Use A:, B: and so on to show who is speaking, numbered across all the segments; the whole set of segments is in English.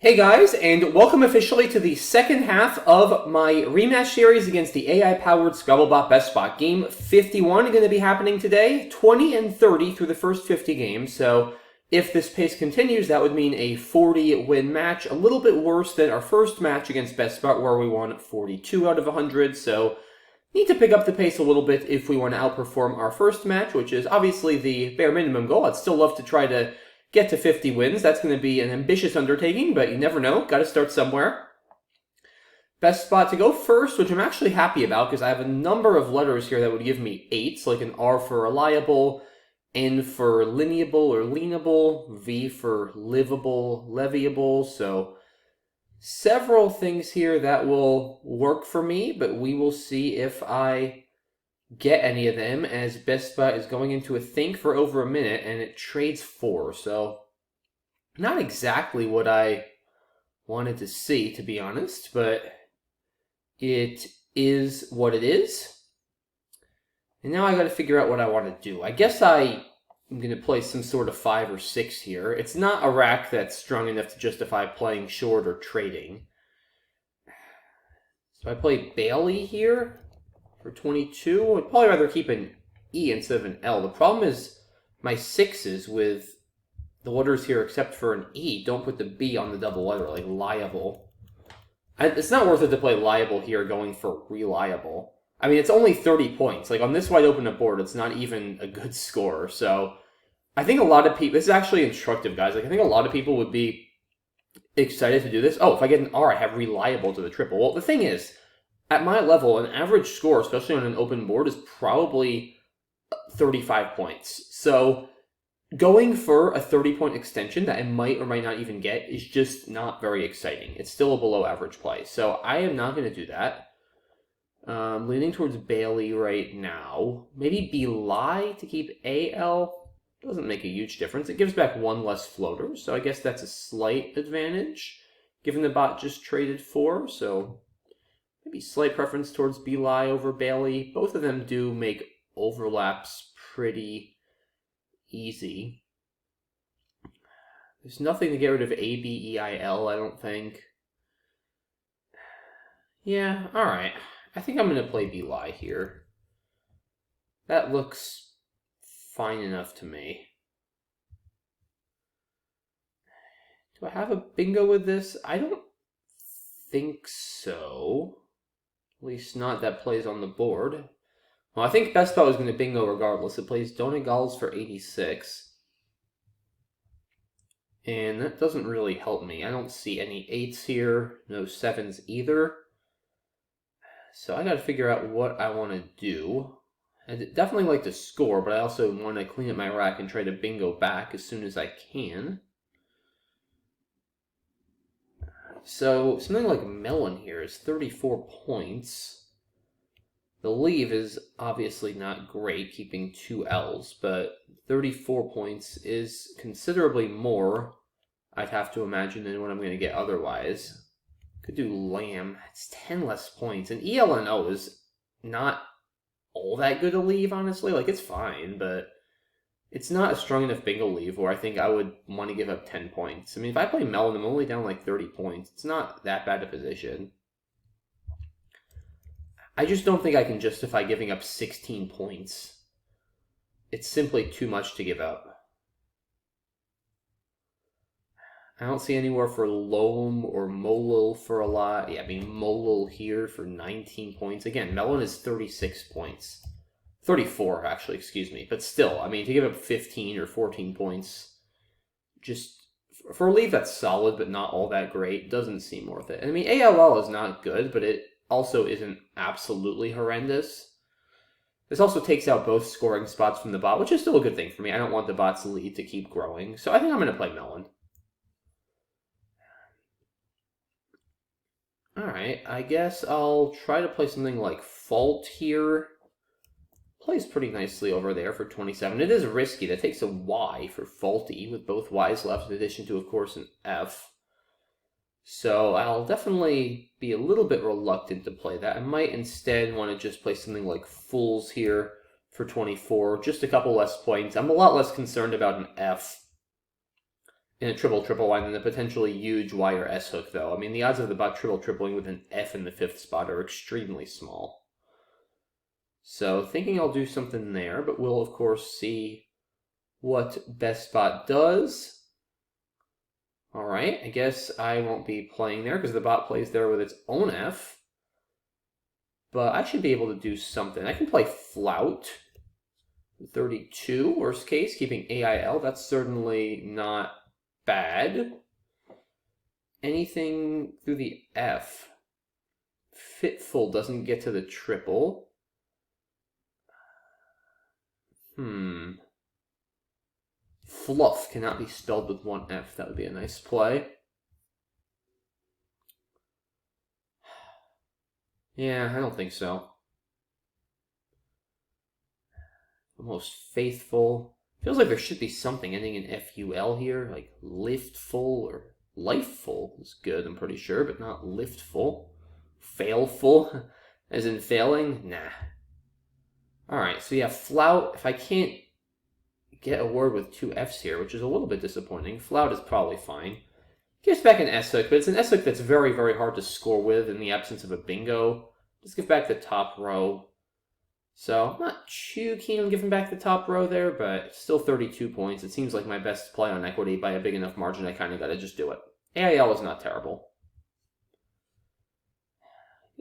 A: Hey guys, and welcome officially to the second half of my rematch series against the AI-powered Scrabble BestBot. Game 51 going to be happening today, 20 and 30 through the first 50 games, so if this pace continues, that would mean a 40-win match, a little bit worse than our first match against BestBot where we won 42 out of 100, so need to pick up the pace a little bit if we want to outperform our first match, which is obviously the bare minimum goal. I'd still love to try to get to 50 wins. That's going to be an ambitious undertaking, but you never know. Got to start somewhere. BestBot to go first, which I'm actually happy about because I have a number of letters here that would give me 8s, like an R for reliable, N for lineable or leanable, V for livable, leviable, so several things here that will work for me, but we will see if I get any of them, as BestBot is going into a think for over a minute, and it trades 4, so not exactly what I wanted to see, to be honest, but it is what it is. And now I got to figure out what I want to do. I guess I'm going to play some sort of 5 or 6 here. It's not a rack that's strong enough to justify playing short or trading. So I play Bailey here for 22. I'd probably rather keep an E instead of an L. The problem is my 6s with the letters here, except for an E, don't put the B on the double letter, like liable. It's not worth it to play liable here going for reliable. I mean, it's only 30 points. Like, on this wide open board, it's not even a good score. So I think a lot of people... This is actually instructive, guys. Like, I think a lot of people would be excited to do this. Oh, if I get an R, I have reliable to the triple. Well, the thing is, at my level, an average score, especially on an open board, is probably 35 points. So going for a 30-point extension that I might or might not even get is just not very exciting. It's still a below-average play. So I am not going to do that. Leaning towards Bailey right now. Maybe Beli to keep AL. Doesn't make a huge difference. It gives back 1 less floater, so I guess that's a slight advantage, given the bot just traded 4, so maybe slight preference towards Beli over Bailey. Both of them do make overlaps pretty easy. There's nothing to get rid of ABEIL, I don't think. Yeah, alright. I think I'm going to play Beli here. That looks fine enough to me. Do I have a bingo with this? I don't think so. At least not that plays on the board. Well, I think BestBot is going to bingo regardless. It plays Donegals for 86. And that doesn't really help me. I don't see any 8s here, no 7s either. So I got to figure out what I want to do. I'd definitely like to score, but I also want to clean up my rack and try to bingo back as soon as I can. So something like Melon here is 34 points. The leave is obviously not great, keeping 2 L's, but 34 points is considerably more, I'd have to imagine, than what I'm going to get otherwise. Could do Lamb. It's 10 less points. And ELNO is not all that good a leave, honestly. Like, it's fine, but it's not a strong enough bingo leave where I think I would want to give up 10 points. I mean, if I play Melon, I'm only down like 30 points. It's not that bad a position. I just don't think I can justify giving up 16 points. It's simply too much to give up. I don't see anywhere for Loam or Molil for a lot. Yeah, I mean, Molil here for 19 points. Again, Melon is 36 points. 34, actually, excuse me. But still, I mean, to give up 15 or 14 points, just for a leave that's solid but not all that great, doesn't seem worth it. And I mean, ALL is not good, but it also isn't absolutely horrendous. This also takes out both scoring spots from the bot, which is still a good thing for me. I don't want the bot's lead to keep growing, so I think I'm going to play Melon. Alright, I guess I'll try to play something like Fault here. Plays pretty nicely over there for 27. It is risky. That takes a Y for Faulty, with both Y's left, in addition to, of course, an F. So I'll definitely be a little bit reluctant to play that. I might instead want to just play something like Fools here for 24. Just a couple less points. I'm a lot less concerned about an F in a triple line than a potentially huge Y or S hook, though. I mean, the odds of the bot tripling with an F in the 5th spot are extremely small. So thinking I'll do something there, but we'll of course see what BestBot does. All right, I guess I won't be playing there because the bot plays there with its own F. But I should be able to do something. I can play Flout. 32, worst case, keeping AIL. That's certainly not bad. Anything through the F. Fitful doesn't get to the triple. Fluff cannot be spelled with one F. That would be a nice play. Yeah, I don't think so. Almost faithful. Feels like there should be something ending in FUL here, like liftful or lifeful is good, I'm pretty sure, but not liftful. Failful, as in failing? Nah. Alright, so yeah, Flout, if I can't get a word with 2 Fs here, which is a little bit disappointing, Flout is probably fine. Gives back an S hook, but it's an S hook that's very, very hard to score with in the absence of a bingo. Just give back the top row. So, I'm not too keen on giving back the top row there, but still 32 points. It seems like my best play on equity by a big enough margin. I kind of got to just do it. AIL is not terrible.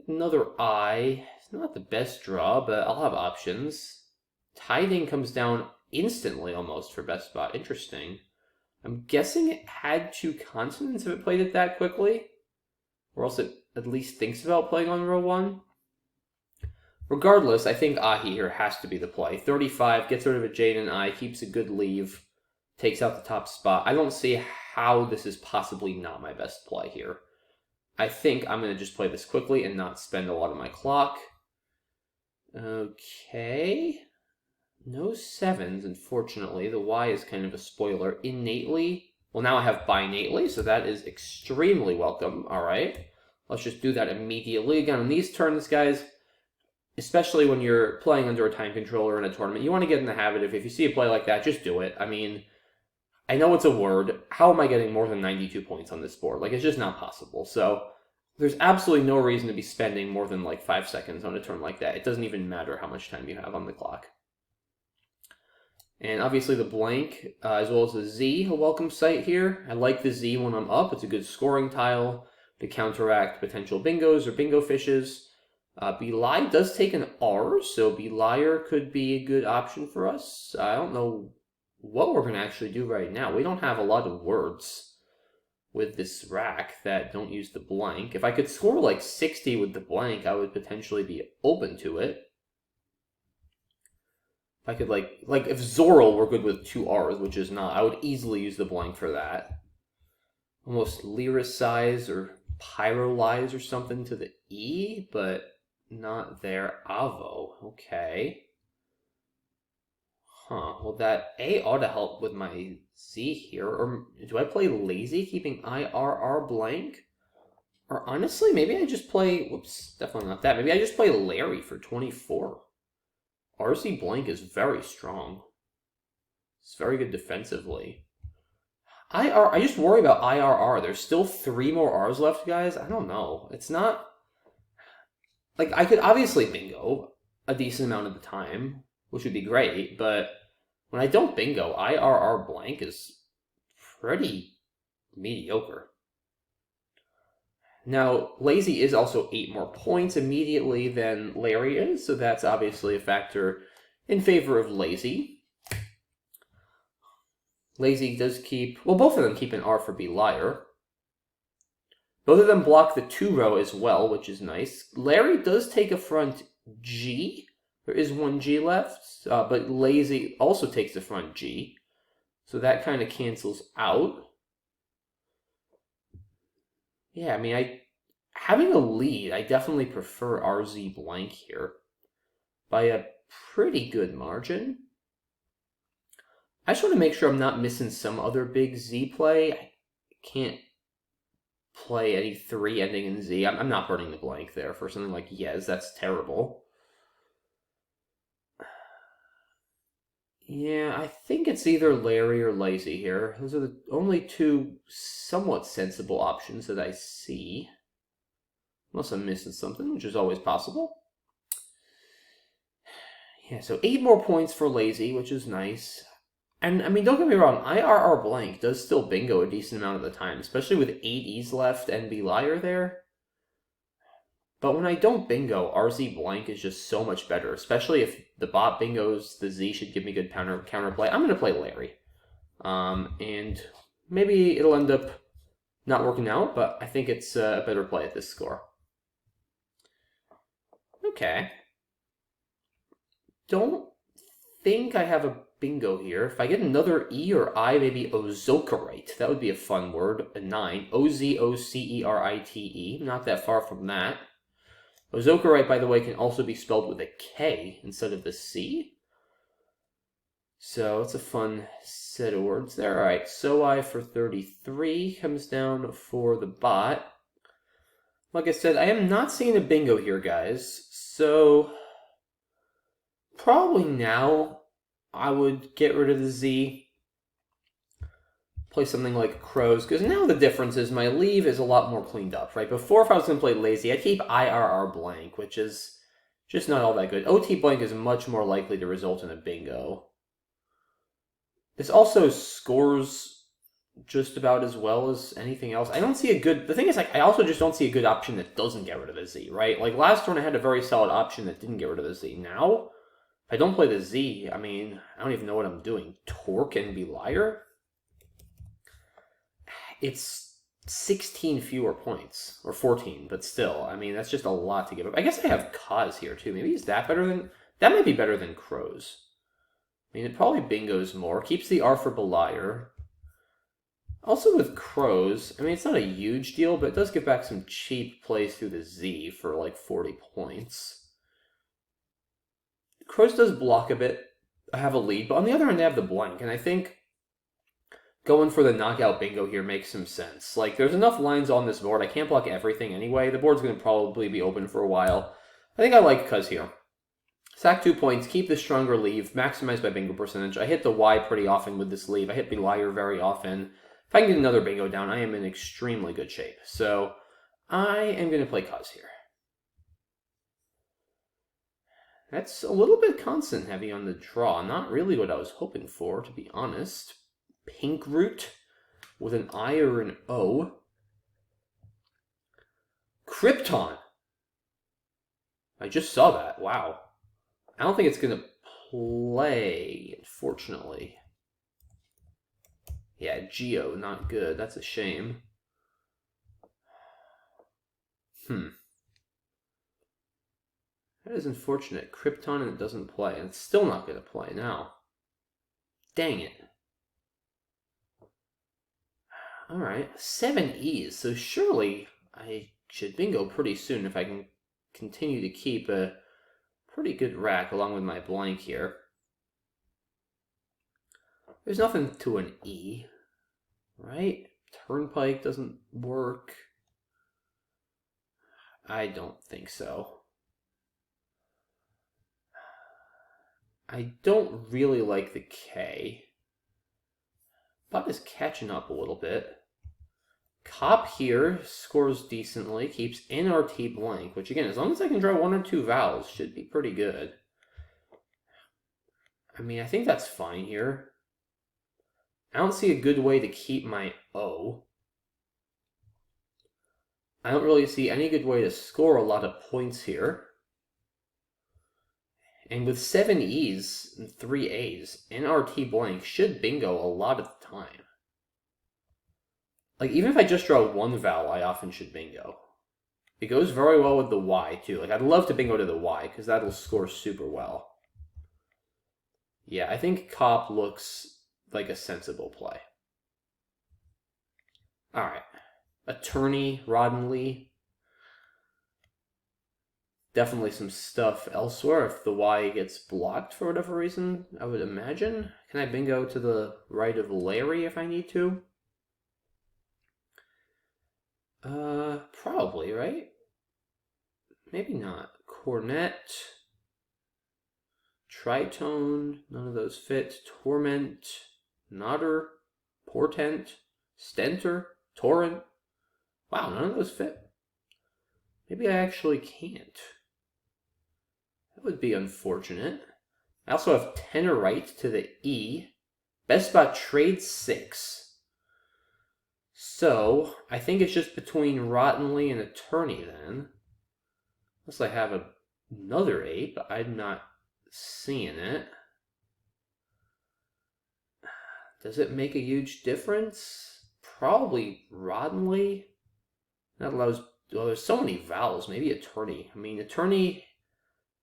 A: Another I. It's not the best draw, but I'll have options. Tiding comes down instantly almost for BestBot. Interesting. I'm guessing it had 2 consonants if it played it that quickly. Or else it at least thinks about playing on row 1. Regardless, I think Ahi here has to be the play. 35, gets rid of a J and an I, keeps a good leave, takes out the top spot. I don't see how this is possibly not my best play here. I think I'm going to just play this quickly and not spend a lot of my clock. Okay. No 7s, unfortunately. The Y is kind of a spoiler. Innately. Well, now I have binately, so that is extremely welcome. All right. Let's just do that immediately. Again, on these turns, guys, especially when you're playing under a time controller in a tournament, you want to get in the habit of, if you see a play like that, just do it. I mean, I know it's a word. How am I getting more than 92 points on this board? Like, it's just not possible. So there's absolutely no reason to be spending more than like 5 seconds on a turn like that. It doesn't even matter how much time you have on the clock. And obviously the blank, as well as the Z, a welcome sight here. I like the Z when I'm up. It's a good scoring tile to counteract potential bingos or bingo fishes. Belie does take an R, so Belier could be a good option for us. I don't know what we're going to actually do right now. We don't have a lot of words with this rack that don't use the blank. If I could score like 60 with the blank, I would potentially be open to it. If I could like if Zoral were good with 2 R's, which is not, I would easily use the blank for that. Almost lyricize or pyrolyze or something to the E, but not there. Avo, okay. Huh, well that A ought to help with my Z here. Or do I play lazy, keeping IRR blank? Or honestly, maybe I just play, whoops, definitely not that. Maybe I just play Larry for 24. RC blank is very strong. It's very good defensively. I just worry about IRR. There's still 3 more R's left, guys. I don't know. It's not... Like, I could obviously bingo a decent amount of the time, which would be great, but when I don't bingo, IRR blank is pretty mediocre. Now, Lazy is also 8 more points immediately than Larry is, so that's obviously a factor in favor of Lazy. Lazy does keep... Well, both of them keep an R for Belier. Both of them block the 2 row as well, which is nice. Larry does take a front G. There is 1 G left, but Lazy also takes a front G. So that kind of cancels out. Yeah, I mean, having a lead, I definitely prefer RZ blank here by a pretty good margin. I just want to make sure I'm not missing some other big Z play. I can't play any 3 ending in Z. I'm not burning the blank there for something like Yes. That's terrible. Yeah, I think it's either Larry or Lazy here. Those are the only two somewhat sensible options that I see. Unless I'm missing something, which is always possible. Yeah, so 8 more points for Lazy, which is nice. And, I mean, don't get me wrong, IRR blank does still bingo a decent amount of the time, especially with 8 E's left and be liar there. But when I don't bingo, RZ blank is just so much better, especially if the bot bingos, the Z should give me good counterplay. I'm going to play Larry. And maybe it'll end up not working out, but I think it's a better play at this score. Okay. Don't think I have a bingo here. If I get another E or I, maybe Ozokerite. That would be a fun word. A 9. Ozocerite. Not that far from that. Ozokerite, by the way, can also be spelled with a K instead of the C. So it's a fun set of words there. All right, so I for 33 comes down for the bot. Like I said, I am not seeing a bingo here, guys. So probably now I would get rid of the Z, play something like Crows, because now the difference is my leave is a lot more cleaned up, right? Before, if I was going to play Lazy, I'd keep IRR blank, which is just not all that good. OT blank is much more likely to result in a bingo. This also scores just about as well as anything else. I don't see a good... The thing is, like, I also just don't see a good option that doesn't get rid of the Z, right? Like, last turn I had a very solid option that didn't get rid of the Z. Now, if I don't play the Z, I mean, I don't even know what I'm doing. Torque and be liar? It's 16 fewer points, or 14, but still, I mean, that's just a lot to give up. I guess I have Cause here, too. Maybe is that better than... That might be better than Crows. I mean, it probably bingos more. Keeps the R for Beliar. Also with Crows, I mean, it's not a huge deal, but it does get back some cheap plays through the Z for like 40 points. Crows does block a bit. I have a lead, but on the other hand, I have the blank, and I think going for the knockout bingo here makes some sense. Like, there's enough lines on this board. I can't block everything anyway. The board's going to probably be open for a while. I think I like Cuz here. Sack 2 points, keep the stronger leave, maximize my bingo percentage. I hit the Y pretty often with this leave. I hit Beliar very often. If I can get another bingo down, I am in extremely good shape. So I am going to play Cuz here. That's a little bit constant heavy on the draw. Not really what I was hoping for, to be honest. Pink root with an I or an O. Krypton. I just saw that. Wow. I don't think it's going to play, unfortunately. Yeah, Geo, not good. That's a shame. That is unfortunate. Krypton and it doesn't play. And it's still not going to play now. Dang it. Alright, 7 E's. So surely I should bingo pretty soon if I can continue to keep a pretty good rack along with my blank here. There's nothing to an E, right? Turnpike doesn't work. I don't think so. I don't really like the K. Bot is catching up a little bit. Cop here scores decently, keeps NRT blank, which again, as long as I can draw 1 or 2 vowels, should be pretty good. I mean, I think that's fine here. I don't see a good way to keep my O. I don't really see any good way to score a lot of points here. And with 7 E's and 3 A's, NRT blank should bingo a lot of the time. Like, even if I just draw 1 vowel, I often should bingo. It goes very well with the Y, too. Like, I'd love to bingo to the Y, because that'll score super well. Yeah, I think Cop looks like a sensible play. Alright. Attorney, Roddenly. Definitely some stuff elsewhere if the Y gets blocked for whatever reason, I would imagine. Can I bingo to the right of Larry if I need to? Probably, right? Maybe not. Cornet. Tritone, none of those fit. Torment, Nodder, Portent, Stentor, Torrent. Wow, none of those fit. Maybe I actually can't. That would be unfortunate. I also have tenor right to the E. BestBot trades 6. So, I think it's just between Rottenly and Attorney then. Unless I have another 8, but I'm not seeing it. Does it make a huge difference? Probably Rottenly. That allows... Well, there's so many vowels. Maybe Attorney. I mean, Attorney...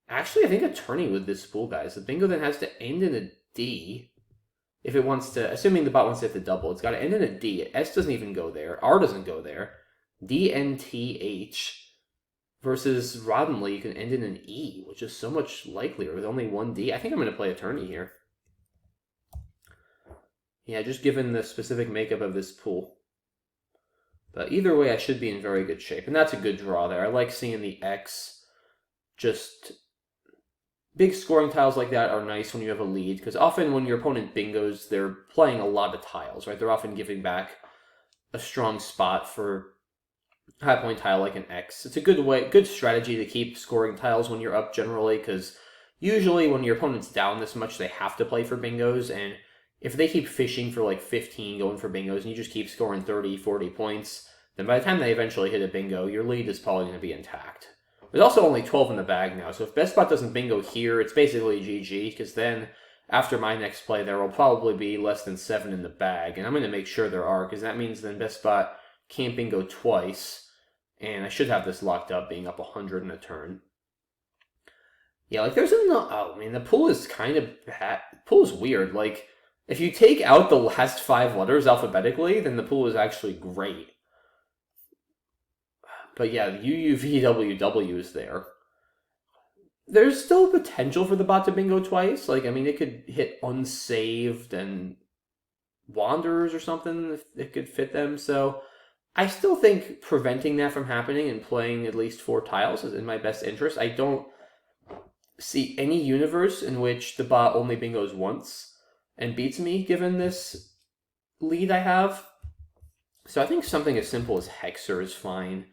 A: Actually, I think Attorney with this spool, guys. The bingo then has to end in a D. If it wants to... Assuming the bot wants to hit the double, it's got to end in a D. S doesn't even go there. R doesn't go there. D, N, T, H. Versus Roddenly, you can end in an E, which is so much likelier with only one D. I think I'm going to play Attorney here. Yeah, just given the specific makeup of this pool. But either way, I should be in very good shape. And that's a good draw there. I like seeing the X. Just big scoring tiles like that are nice when you have a lead. Because often when your opponent bingos, they're playing a lot of tiles, right? They're often giving back a strong spot for a high point tile like an X. It's a good strategy to keep scoring tiles when you're up generally. Because usually when your opponent's down this much, they have to play for bingos. And if they keep fishing for like 15 going for bingos and you just keep scoring 30, 40 points, then by the time they eventually hit a bingo, your lead is probably going to be intact. There's also only 12 in the bag now, so if BestBot doesn't bingo here, it's basically GG, because then after my next play, there will probably be less than 7 in the bag, and I'm going to make sure there are, because that means then BestBot can't bingo twice, and I should have this locked up, being up 100 in a turn. Yeah, like there's I mean, the pool is kind of bad. The pool is weird. Like, if you take out the last 5 letters alphabetically, then the pool is actually great. But yeah, UUVWW is there. There's still potential for the bot to bingo twice. Like, I mean, it could hit unsaved and Wanderers or something if it could fit them. So I still think preventing that from happening and playing at least 4 tiles is in my best interest. I don't see any universe in which the bot only bingos once and beats me given this lead I have. So I think something as simple as Hexer is fine.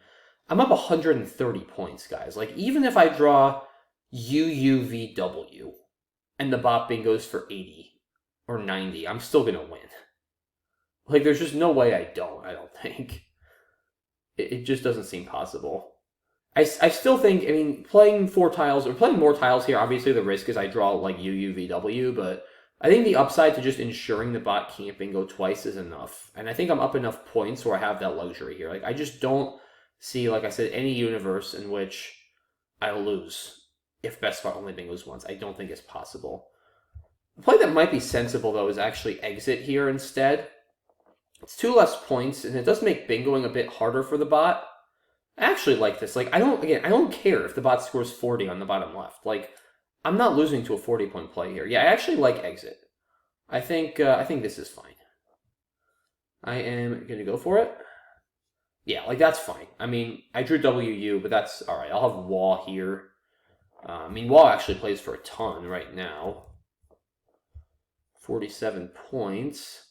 A: I'm up 130 points, guys. Like, even if I draw UUVW and the bot bingos for 80 or 90, I'm still going to win. Like, there's just no way I don't think. It just doesn't seem possible. I still think, I mean, playing 4 tiles, or playing more tiles here, obviously the risk is I draw, like, UUVW, but I think the upside to just ensuring the bot can't bingo twice is enough. And I think I'm up enough points where I have that luxury here. Like, I just don't see, like I said, any universe in which I'll lose if BestBot only bingos once. I don't think it's possible. The play that might be sensible, though, is actually exit here instead. It's 2 less points, and it does make bingoing a bit harder for the bot. I actually like this. Like, I don't care if the bot scores 40 on the bottom left. Like, I'm not losing to a 40-point play here. Yeah, I actually like exit. I think this is fine. I am going to go for it. Yeah, like, that's fine. I mean, I drew WU, but that's all right. I'll have Wah here. I mean, Wah actually plays for a ton right now. 47 points.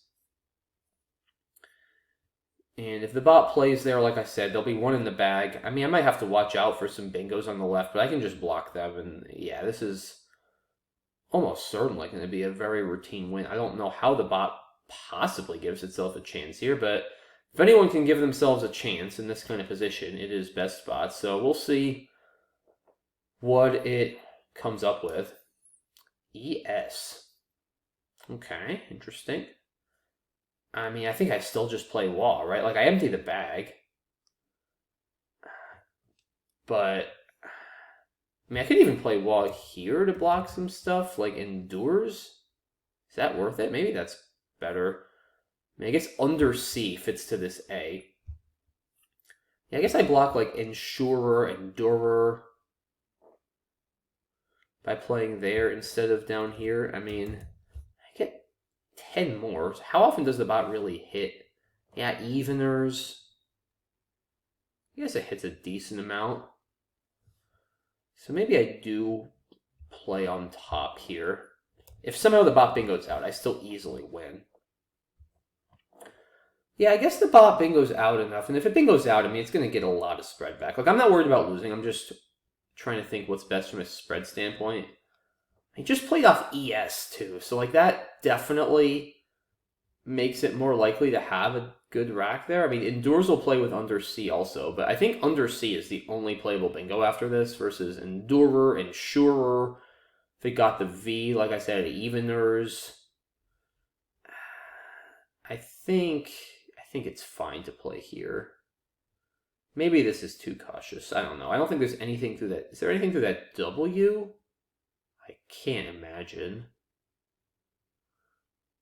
A: And if the bot plays there, like I said, there'll be 1 in the bag. I mean, I might have to watch out for some bingos on the left, but I can just block them. And yeah, this is almost certainly going to be a very routine win. I don't know how the bot possibly gives itself a chance here, but if anyone can give themselves a chance in this kind of position, it is BestBot. So we'll see what it comes up with. ES. Okay, interesting. I mean, I think I still just play Wall, right? Like, I empty the bag. But, I mean, I could even play Wall here to block some stuff, like Endures. Is that worth it? Maybe that's better. I mean, I guess Under C fits to this A. Yeah, I guess I block, like, Insurer, Endurer by playing there instead of down here. I mean, I get 10 more. So how often does the bot really hit? Yeah, Eveners. I guess it hits a decent amount. So maybe I do play on top here. If somehow the bot bingo's out, I still easily win. Yeah, I guess the bot bingo's out enough, and if it bingo's out, I mean, it's going to get a lot of spread back. Like, I'm not worried about losing. I'm just trying to think what's best from a spread standpoint. He just played off ES, too, so, like, that definitely makes it more likely to have a good rack there. I mean, Endures will play with Under C also, but I think Under C is the only playable bingo after this versus Endurer, Insurer. If it got the V, like I said, Eveners. I think it's fine to play here. Maybe this is too cautious. I don't know. I don't think there's anything through that. Is there anything through that W? I can't imagine.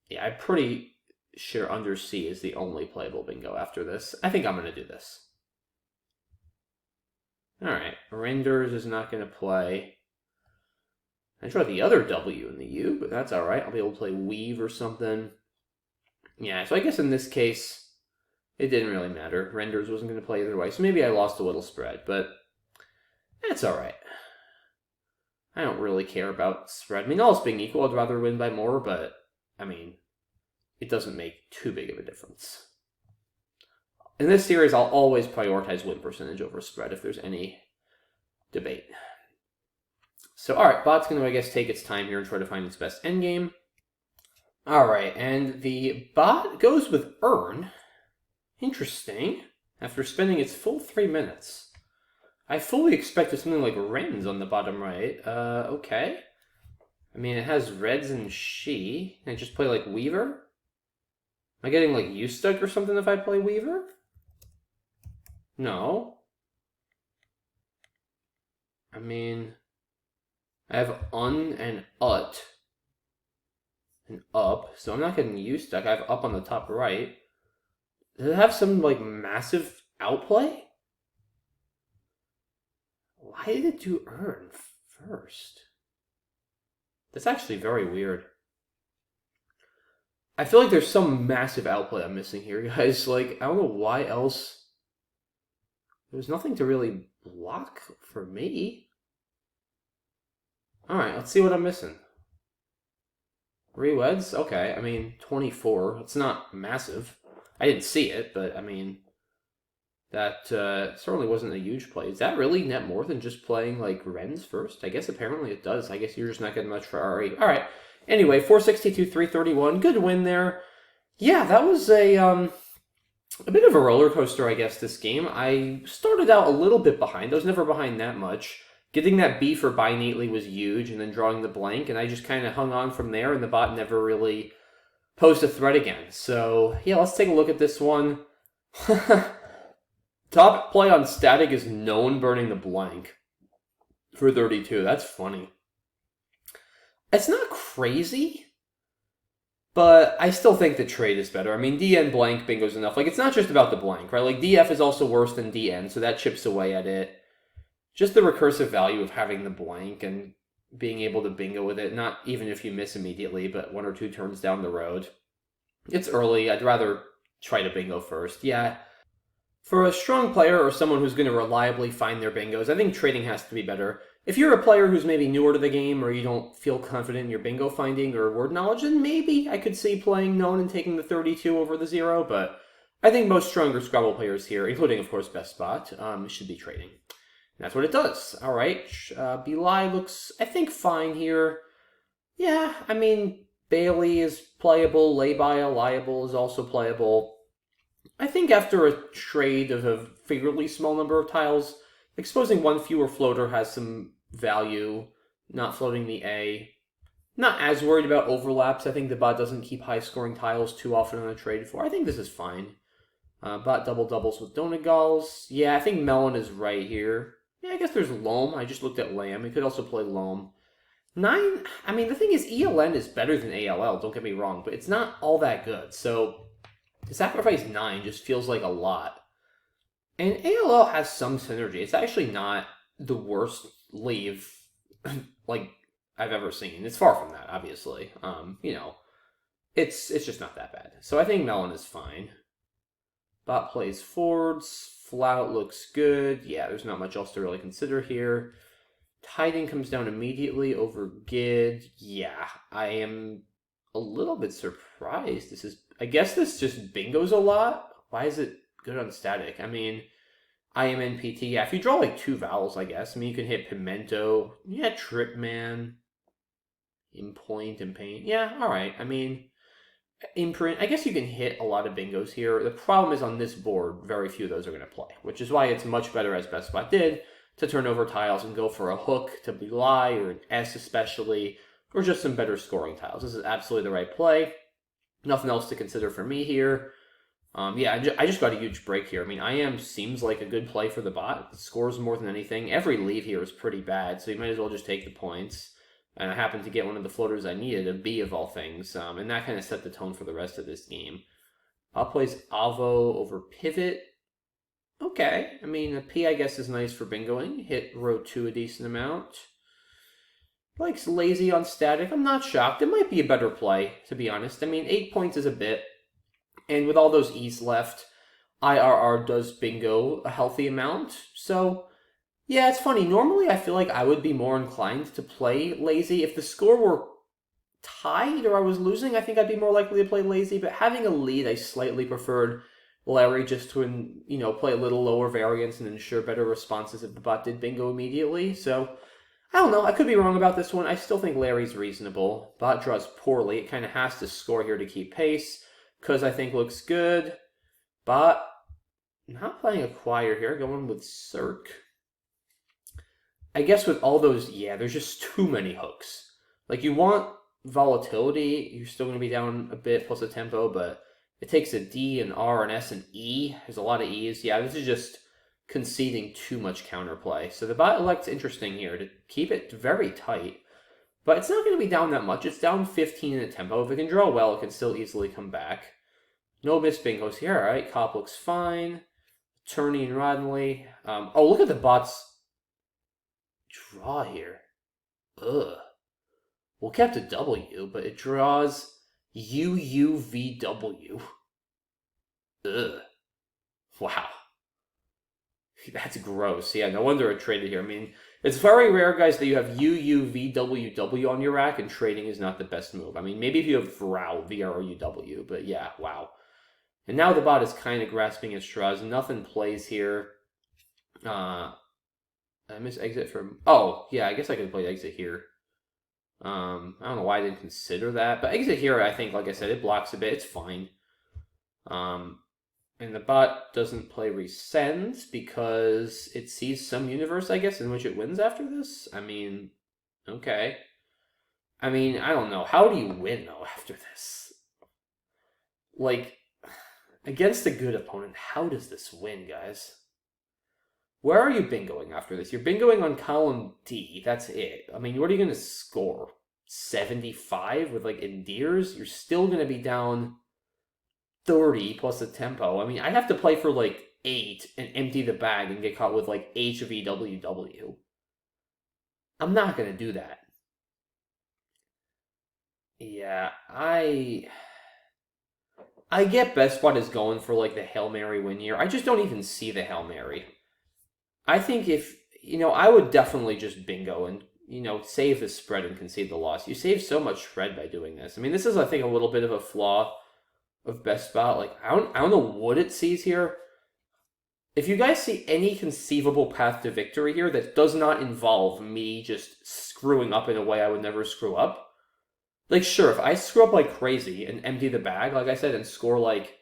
A: Yeah, I'm pretty sure Under C is the only playable bingo after this. I think I'm going to do this. Alright, Renders is not going to play. I tried the other W and the U, but that's alright. I'll be able to play Weave or something. Yeah, so I guess in this case, it didn't really matter. Renders wasn't going to play either way, so maybe I lost a little spread, but that's alright. I don't really care about spread. I mean, all else being equal, I'd rather win by more, but, I mean, it doesn't make too big of a difference. In this series, I'll always prioritize win percentage over spread if there's any debate. So, alright, bot's going to, I guess, take its time here and try to find its best endgame. Alright, and the bot goes with Earn. Interesting. After spending its full 3 minutes. I fully expected something like Wrens on the bottom right. Okay. I mean, it has Reds and She. Can I just play, like, Weaver? Am I getting, like, U-Stuck or something if I play Weaver? No. I mean, I have Un and Ut. And Up, so I'm not getting U-Stuck. I have Up on the top right. Does it have some, like, massive outplay? Why did it do Earn first? That's actually very weird. I feel like there's some massive outplay I'm missing here, guys. Like, I don't know why else. There's nothing to really block for me. Alright, let's see what I'm missing. Reweds? Okay, I mean, 24. It's not massive. I didn't see it, but, I mean, that certainly wasn't a huge play. Is that really net more than just playing, like, Wrens first? I guess apparently it does. I guess you're just not getting much for R8. Alright, anyway, 462, 331. Good win there. Yeah, that was a bit of a roller coaster, I guess, this game. I started out a little bit behind. I was never behind that much. Getting that B for buy neatly was huge, and then drawing the blank, and I just kind of hung on from there, and the bot never really posed a threat again. So, yeah, let's take a look at this one. Top play on static is no one burning the blank for 32. That's funny. It's not crazy, but I still think the trade is better. I mean, DN blank bingo's enough. Like, it's not just about the blank, right? Like, DF is also worse than DN, so that chips away at it. Just the recursive value of having the blank and being able to bingo with it, not even if you miss immediately, but 1 or 2 turns down the road. It's early. I'd rather try to bingo first. Yeah. For a strong player or someone who's going to reliably find their bingos, I think trading has to be better. If you're a player who's maybe newer to the game or you don't feel confident in your bingo finding or word knowledge, then maybe I could see playing known and taking the 32 over the 0, but I think most stronger Scrabble players here, including, of course, BestBot, should be trading. And that's what it does. All right, Belai looks, I think, fine here. Yeah, I mean, Bailey is playable, Lay-by Liable is also playable. I think after a trade of a fairly small number of tiles, exposing one fewer floater has some value, not floating the A. Not as worried about overlaps. I think the bot doesn't keep high-scoring tiles too often on a trade for. I think this is fine. Bot double-doubles with Donegals. Yeah, I think Melon is right here. Yeah, I guess there's Loam. I just looked at Lamb. He could also play Loam. 9, I mean, the thing is, ELN is better than ALL, don't get me wrong, but it's not all that good. So, to sacrifice 9 just feels like a lot. And ALL has some synergy. It's actually not the worst leave, like, I've ever seen. It's far from that, obviously. You know, it's just not that bad. So I think Melon is fine. Bot plays Fords. Flout looks good. Yeah, there's not much else to really consider here. Tiding comes down immediately over Gid. Yeah, I am a little bit surprised. I guess this just bingos a lot. Why is it good on static? I mean, IMNPT. Yeah, if you draw like 2 vowels, I guess. I mean, you can hit Pimento. Yeah, Trip Man. In point and paint. Yeah, all right. I mean, imprint. I guess you can hit a lot of bingos here. The problem is on this board, very few of those are going to play, which is why it's much better, as BestBot did, to turn over tiles and go for a hook to belie or an S especially, or just some better scoring tiles. This is absolutely the right play. Nothing else to consider for me here. Yeah, I just got a huge break here. I mean, IM seems like a good play for the bot. It scores more than anything. Every leave here is pretty bad, so you might as well just take the points. And I happened to get one of the floaters I needed, a B of all things, and that kind of set the tone for the rest of this game. Pop plays Avo over Pivot. Okay, I mean, a P I guess is nice for bingoing. Hit row 2 a decent amount. Likes lazy on static. I'm not shocked. It might be a better play, to be honest. I mean, 8 points is a bit. And with all those E's left, IRR does bingo a healthy amount. So, yeah, it's funny. Normally, I feel like I would be more inclined to play lazy. If the score were tied or I was losing, I think I'd be more likely to play lazy. But having a lead, I slightly preferred Larry just to, play a little lower variance and ensure better responses if the bot did bingo immediately. So, I don't know. I could be wrong about this one. I still think Larry's reasonable. Bot draws poorly. It kind of has to score here to keep pace, because I think looks good. Bot not playing Acquire here, going with Cirque. I guess with all those, yeah, there's just too many hooks. Like, you want volatility, you're still going to be down a bit plus a tempo, but it takes a D, an R, an S, and E. There's a lot of E's. Yeah, this is just conceding too much counterplay. So the bot elects interesting here to keep it very tight. But it's not going to be down that much. It's down 15 in a tempo. If it can draw well, it can still easily come back. No miss bingos here. All right, Cop looks fine. Turney and Rodney. Oh, look at the bot's draw here. Ugh. Well, kept a W, but it draws UUVW. Ugh. Wow. That's gross. Yeah, no wonder it traded here. I mean, it's very rare, guys, that you have UUVWW on your rack, and trading is not the best move. I mean, maybe if you have VROW, VROUW, but yeah, wow. And now the bot is kind of grasping at straws. Nothing plays here. I miss exit from... Oh, yeah, I guess I could play exit here. I don't know why I didn't consider that. But exit here, I think, like I said, it blocks a bit. It's fine. And the bot doesn't play resend because it sees some universe, I guess, in which it wins after this? I mean, okay. I mean, I don't know. How do you win, though, after this? Like, against a good opponent, how does this win, guys? Where are you bingoing after this? You're bingoing on column D. That's it. I mean, what are you going to score? 75 with, like, endears? You're still going to be down 30 plus a tempo. I mean, I'd have to play for, like, 8 and empty the bag and get caught with, like, HVWW. I'm not going to do that. Yeah, I get BestBot is going for, like, the Hail Mary win here. I just don't even see the Hail Mary. I think if, I would definitely just bingo and, save the spread and concede the loss. You save so much spread by doing this. I mean, this is, I think, a little bit of a flaw of BestBot. Like, I don't know what it sees here. If you guys see any conceivable path to victory here that does not involve me just screwing up in a way I would never screw up, like, sure, if I screw up like crazy and empty the bag, like I said, and score like,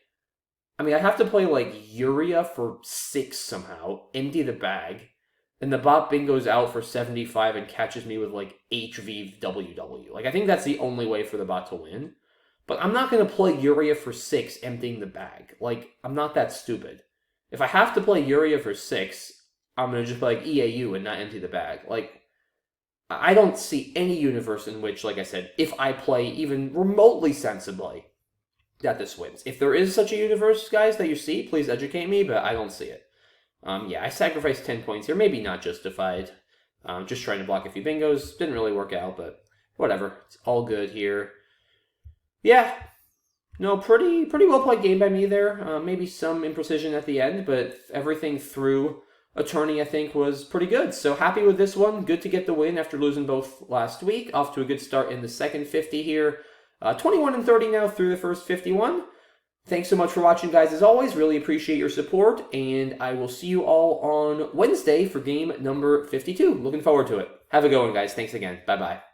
A: I mean, I have to play like Uria for 6 somehow, empty the bag, and the bot bingoes out for 75 and catches me with like HVWW. Like, I think that's the only way for the bot to win. But I'm not going to play Uria for 6 emptying the bag. Like, I'm not that stupid. If I have to play Uria for 6, I'm going to just play like EAU and not empty the bag. Like, I don't see any universe in which, like I said, if I play even remotely sensibly, that this wins. If there is such a universe, guys, that you see, please educate me, but I don't see it. Yeah, I sacrificed 10 points here. Maybe not justified. Just trying to block a few bingos. Didn't really work out, but whatever. It's all good here. Yeah. No, pretty well played game by me there. Maybe some imprecision at the end, but everything through attorney, I think, was pretty good. So happy with this one. Good to get the win after losing both last week. Off to a good start in the second 50 here. 21 and 30 now through the first 51. Thanks so much for watching, guys, as always. Really appreciate your support, and I will see you all on Wednesday for game number 52. Looking forward to it. Have a good one, guys. Thanks again. Bye-bye.